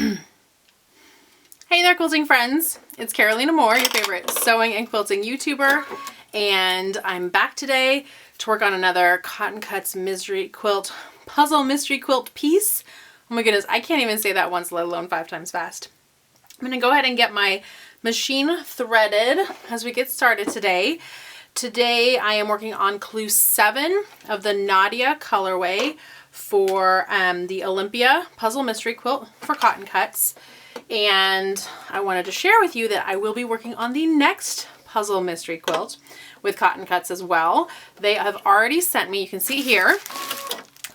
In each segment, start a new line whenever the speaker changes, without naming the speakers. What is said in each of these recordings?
Hey there, quilting friends. It's Carolina Moore, your favorite sewing and quilting YouTuber, and I'm back today to work on another Cotton Cuts Puzzle Mystery Quilt piece. Oh my goodness, I can't even say that once, let alone 5 times fast. I'm going to go ahead and get my machine threaded as we get started today. Today I am working on clue 7 of the Nadia Colorway for the Olympia Puzzle Mystery Quilt for Cotton Cuts. And I wanted to share with you that I will be working on the next Puzzle Mystery Quilt with Cotton Cuts as well. They have already sent me, you can see here,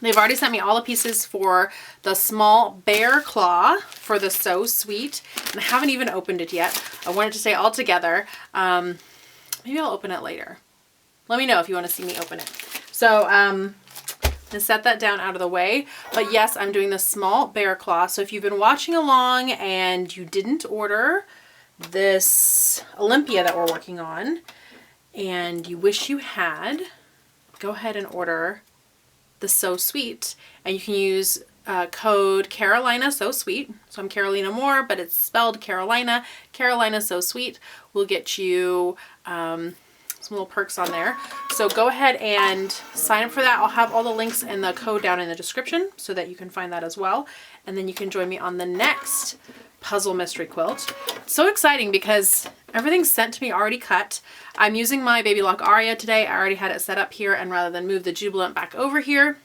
they've already sent me all the pieces for the small bear claw for the So Sweet, and I haven't even opened it yet. I wanted to say all together. Maybe I'll open it later. Let me know if you want to see me open it. So, to set that down out of the way. But yes, I'm doing the small bear claw. So if you've been watching along and you didn't order this Olympia that we're working on and you wish you had, go ahead and order the So Sweet. And you can use code Carolina So Sweet. So I'm Carolina Moore, but it's spelled Carolina. Carolina So Sweet will get you some little perks on there. So go ahead and sign up for that. I'll have all the links and the code down in the description so that you can find that as well. And then you can join me on the next Puzzle Mystery Quilt. It's so exciting because everything's sent to me already cut. I'm using my Baby Lock Aria today. I already had it set up here, and rather than move the Jubilant back over here,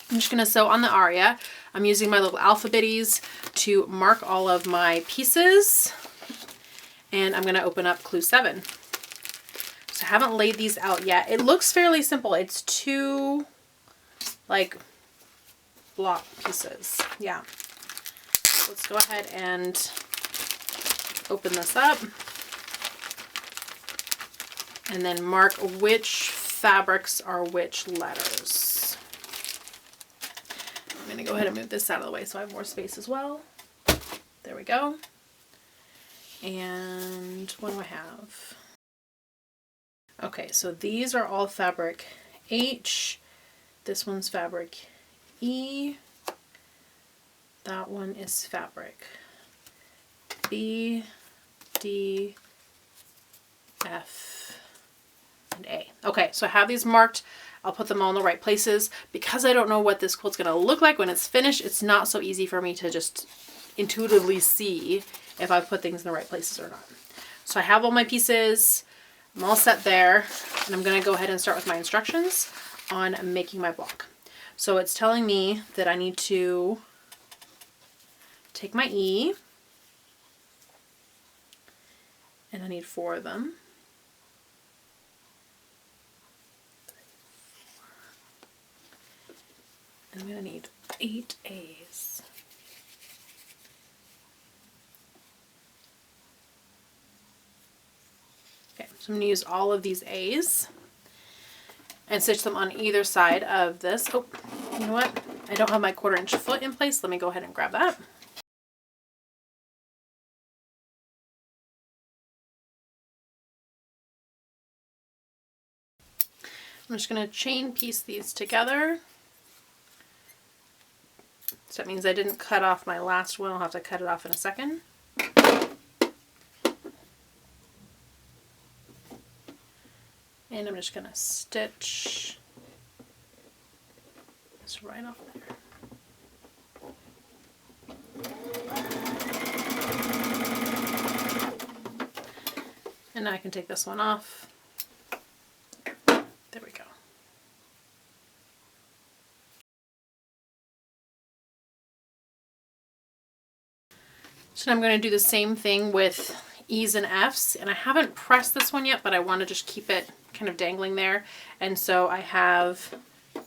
I'm just going to sew on the Aria. I'm using my little alphabetties to mark all of my pieces. And I'm going to open up clue 7. So I haven't laid these out yet. It looks fairly simple. It's 2 like block pieces. Yeah. Let's go ahead and open this up and then mark which fabrics are which letters. I'm going to go ahead and move this out of the way so I have more space as well. There we go. And what do I have? Okay, so these are all fabric H. This one's fabric E. That one is fabric B, D, F, and A. Okay, so I have these marked. I'll put them all in the right places. Because I don't know what this quilt's going to look like when it's finished, it's not so easy for me to just intuitively see if I've put things in the right places or not. So I have all my pieces. I'm all set there, and I'm going to go ahead and start with my instructions on making my block. So it's telling me that I need to take my E, and I need 4 of them. And I'm going to need 8 A's. Okay, so I'm going to use all of these A's and stitch them on either side of this. Oh, you know what? I don't have my 1/4 inch foot in place. Let me go ahead and grab that. I'm just going to chain piece these together. So that means I didn't cut off my last one. I'll have to cut it off in a second. And I'm just going to stitch this right off there. And now I can take this one off. There we go. So I'm going to do the same thing with E's and F's, and I haven't pressed this one yet, but I want to just keep it kind of dangling there. And so I have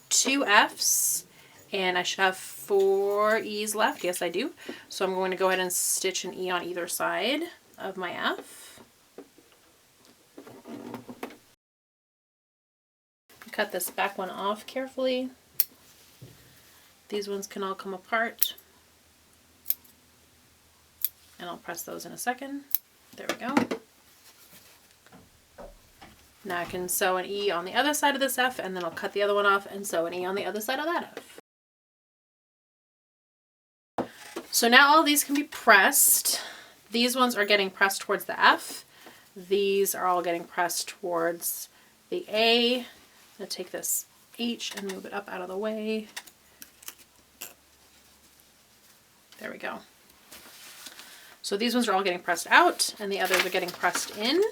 2 F's and I should have 4 E's left. Yes, I do. So I'm going to go ahead and stitch an E on either side of my F. Cut this back one off carefully. These ones can all come apart. And I'll press those in a second. There we go. Now I can sew an E on the other side of this F, and then I'll cut the other one off and sew an E on the other side of that F. So now all these can be pressed. These ones are getting pressed towards the F. These are all getting pressed towards the A. I'm going to take this H and move it up out of the way. There we go. So these ones are all getting pressed out and the others are getting pressed in.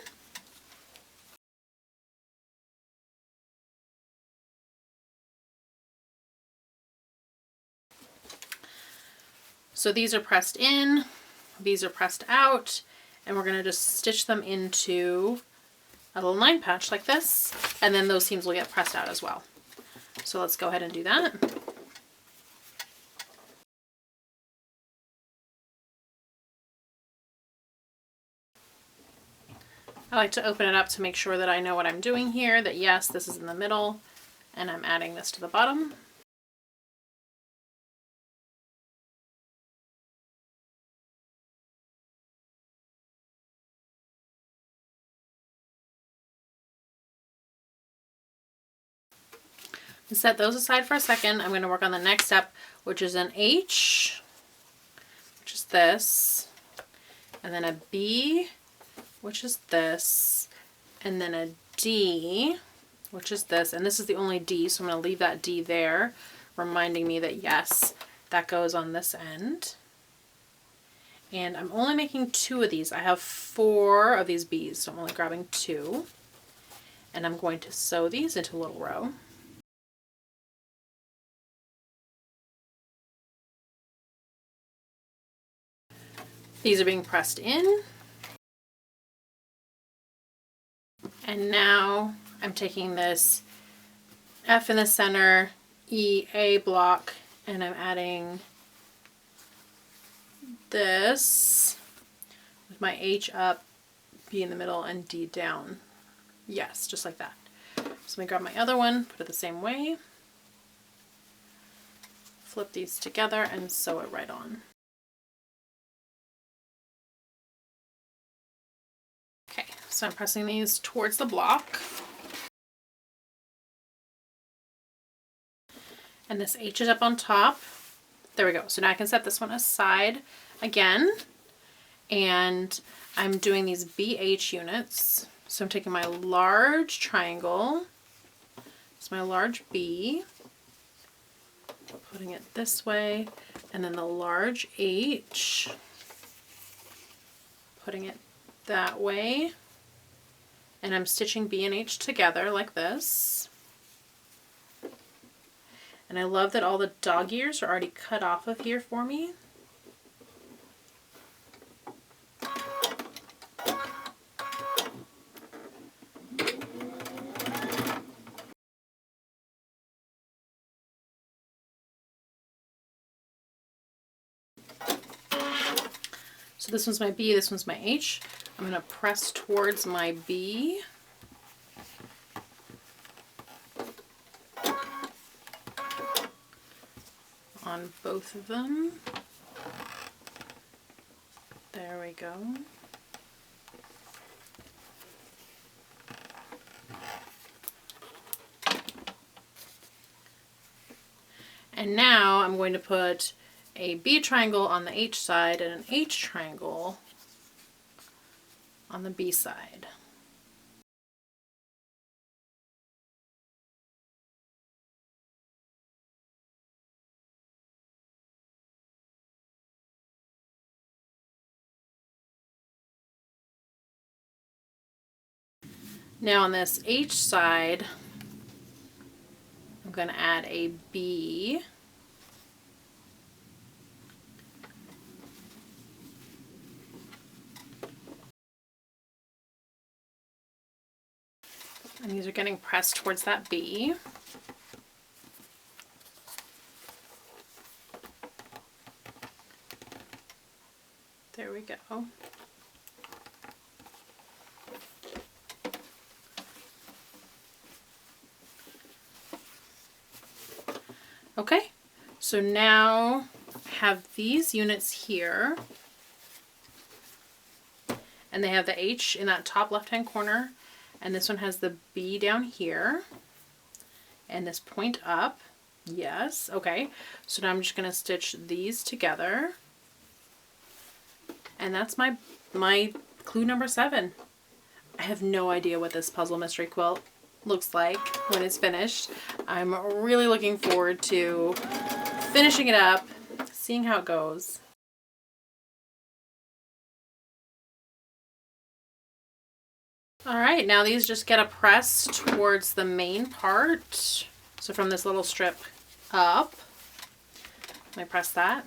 So these are pressed in, these are pressed out, and we're going to just stitch them into a little 9 patch like this, and then those seams will get pressed out as well. So let's go ahead and do that. I like to open it up to make sure that I know what I'm doing here, that yes, this is in the middle, and I'm adding this to the bottom. And set those aside for a second. I'm going to work on the next step, which is an H, which is this, and then a B, which is this, and then a D, which is this, and this is the only D, so I'm going to leave that D there, reminding me that yes, that goes on this end. And I'm only making 2 of these. I have 4 of these B's, so I'm only grabbing 2. And I'm going to sew these into a little row. These are being pressed in. And now I'm taking this F in the center, E, A block, and I'm adding this with my H up, B in the middle, and D down. Yes, just like that. So let me grab my other one, put it the same way, flip these together, and sew it right on. Okay, so I'm pressing these towards the block. And this H is up on top. There we go. So now I can set this one aside again. And I'm doing these BH units. So I'm taking my large triangle. It's my large B. Putting it this way. And then the large H. Putting it that way. And I'm stitching B and H together like this. And I love that all the dog ears are already cut off of here for me. So this one's my B, this one's my H. I'm going to press towards my B. On both of them. There we go. And now I'm going to put a B triangle on the H side and an H triangle on the B side. Now on this H side, I'm going to add a B. And these are getting pressed towards that B. There we go. Okay, so now have these units here, and they have the H in that top left-hand corner, and this one has the B down here, and this point up. Yes, okay. So now I'm just going to stitch these together. And that's my clue number 7. I have no idea what this puzzle mystery quilt looks like when it's finished. I'm really looking forward to finishing it up, seeing how it goes. All right, now these just get a press towards the main part. So from this little strip up, I press that.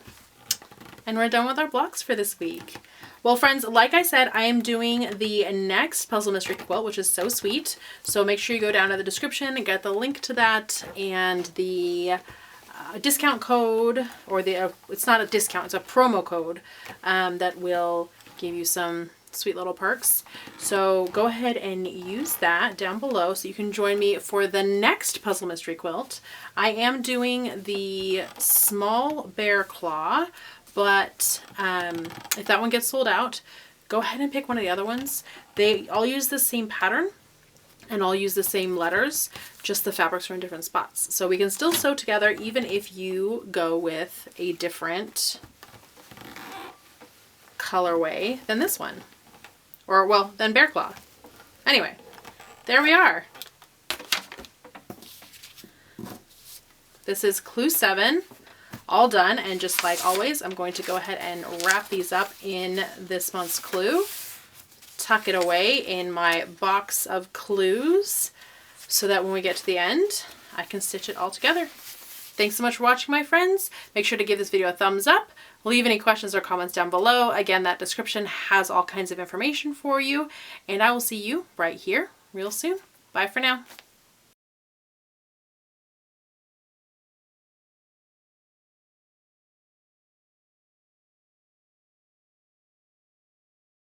And we're done with our blocks for this week. Well, friends, like I said, I am doing the next Puzzle Mystery Quilt, which is so sweet. So make sure you go down to the description and get the link to that and the discount code, or the it's not a discount, it's a promo code that will give you some sweet little perks. So go ahead and use that down below so you can join me for the next Puzzle Mystery Quilt. I am doing the small bear claw, but if that one gets sold out, go ahead and pick one of the other ones. They all use the same pattern and all use the same letters, just the fabrics are in different spots. So we can still sew together even if you go with a different colorway than this one. Or, well, than bear claw. Anyway, there we are. This is clue 7. All done, and just like always, I'm going to go ahead and wrap these up in this month's clue, tuck it away in my box of clues so that when we get to the end, I can stitch it all together. Thanks so much for watching, my friends. Make sure to give this video a thumbs up. Leave any questions or comments down below. Again, that description has all kinds of information for you, and I will see you right here real soon. Bye for now.